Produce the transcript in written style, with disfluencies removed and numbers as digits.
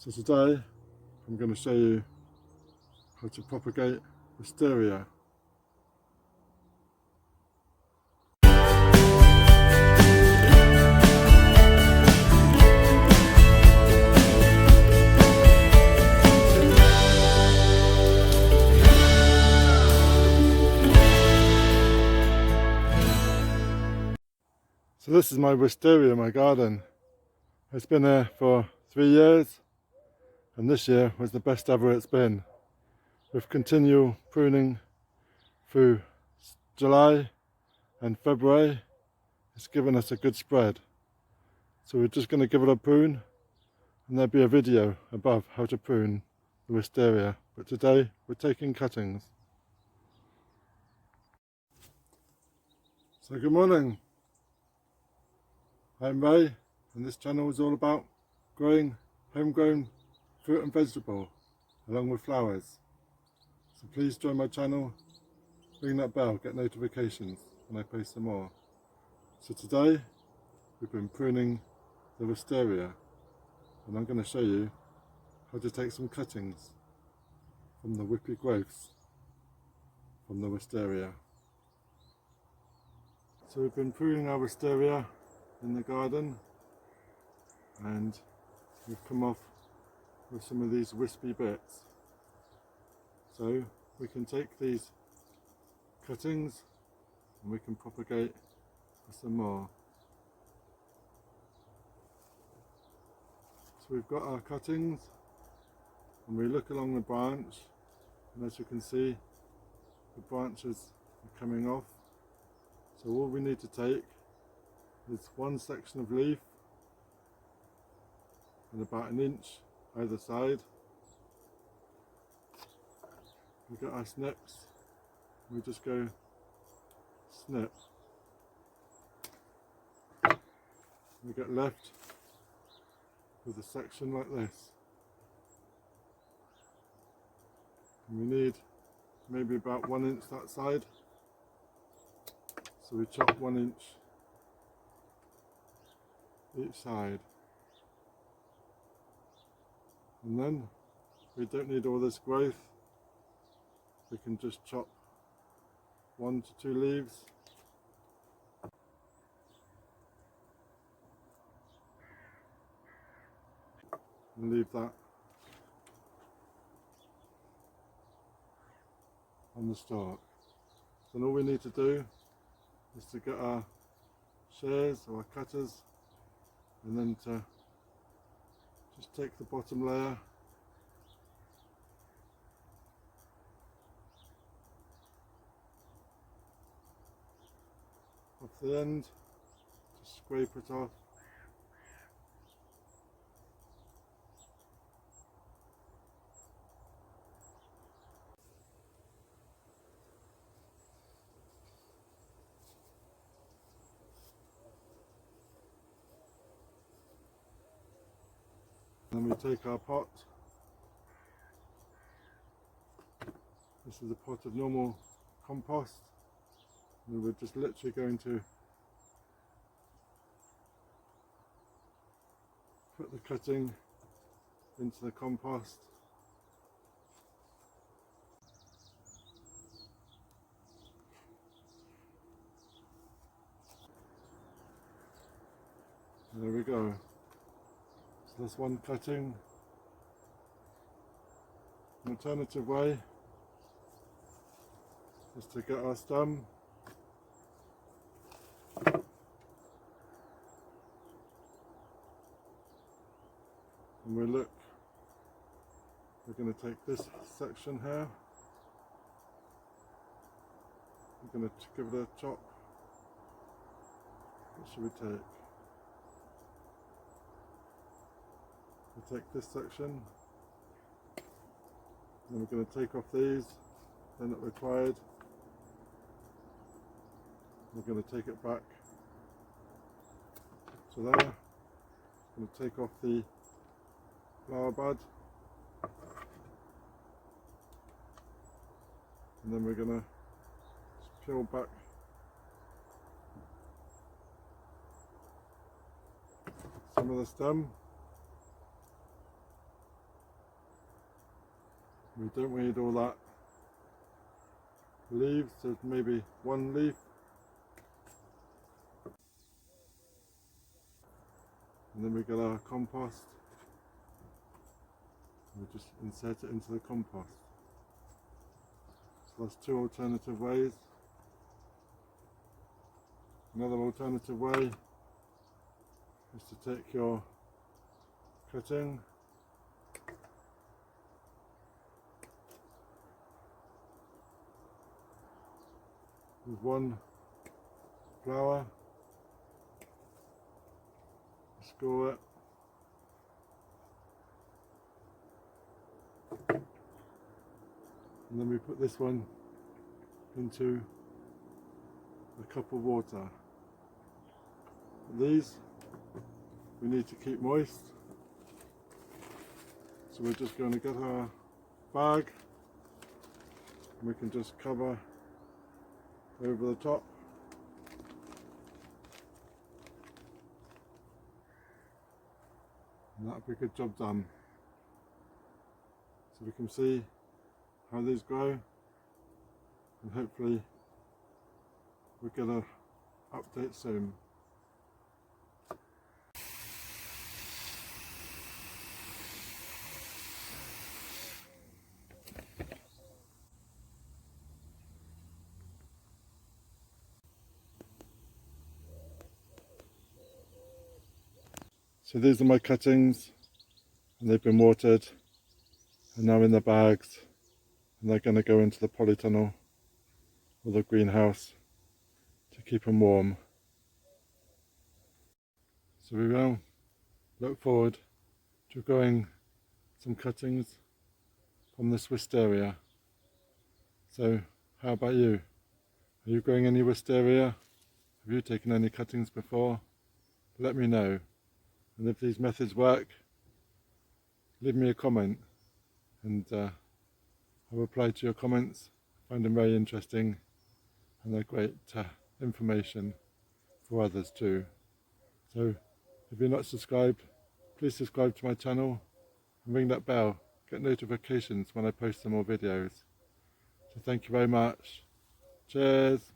So today I'm going to show you how to propagate wisteria. So this is my wisteria, my garden. It's been there for 3 years, and this year was the best ever it's been. With continual pruning through July and February, it's given us a good spread. So we're just going to give it a prune, and there'll be a video above how to prune the wisteria. But today we're taking cuttings. So good morning. I'm Ray, and this channel is all about growing homegrown fruit and vegetable along with flowers. So please join my channel, ring that bell, get notifications when I post some more. So today we've been pruning the wisteria, and I'm going to show you how to take some cuttings from the whippy growths from the wisteria. So we've been pruning our wisteria in the garden, and we've come off with some of these wispy bits. So we can take these cuttings and we can propagate for some more. So we've got our cuttings, and we look along the branch, and as you can see, the branches are coming off. So all we need to take is one section of leaf and about 1 inch either side. We get our snips, we just go snip. We get left with a section like this. And we need maybe about 1 inch that side. So we chop 1 inch each side. And then we don't need all this growth. We can just chop 1 to 2 leaves. And leave that on the stalk. So all we need to do is to get our shears or our cutters, and then to just take the bottom layer off the end, just scrape it off. Then we take our pot. This is a pot of normal compost. And we're just literally going to put the cutting into the compost. There we go. So that's one cutting. An alternative way is to get our stem and we look. We're going to take this section here. We're going to give it a chop. What should we take? We'll take this section. Then we're going to take off these. They're not required. We're going to take it back to there. Going to take off the flower bud, and then we're going to peel back some of the stem. We don't need all that leaves, so maybe one leaf. And then we get our compost. We just insert it into the compost. So that's two alternative ways. Another alternative way is to take your cutting with one flower, score it, and then we put this one into a cup of water. These we need to keep moist, so we're just going to get our bag and we can just cover over the top. And that'll be a good job done. So we can see how these grow, and hopefully we'll get an update soon. So these are my cuttings, and they've been watered and now in the bags, and they're going to go into the polytunnel or the greenhouse to keep them warm. So we will look forward to growing some cuttings from this wisteria. So how about you? Are you growing any wisteria? Have you taken any cuttings before? Let me know. And if these methods work, leave me a comment, and I'll reply to your comments. I find them very interesting, and they're great information for others too. So if you're not subscribed, please subscribe to my channel and ring that bell. Get notifications when I post some more videos. So thank you very much. Cheers.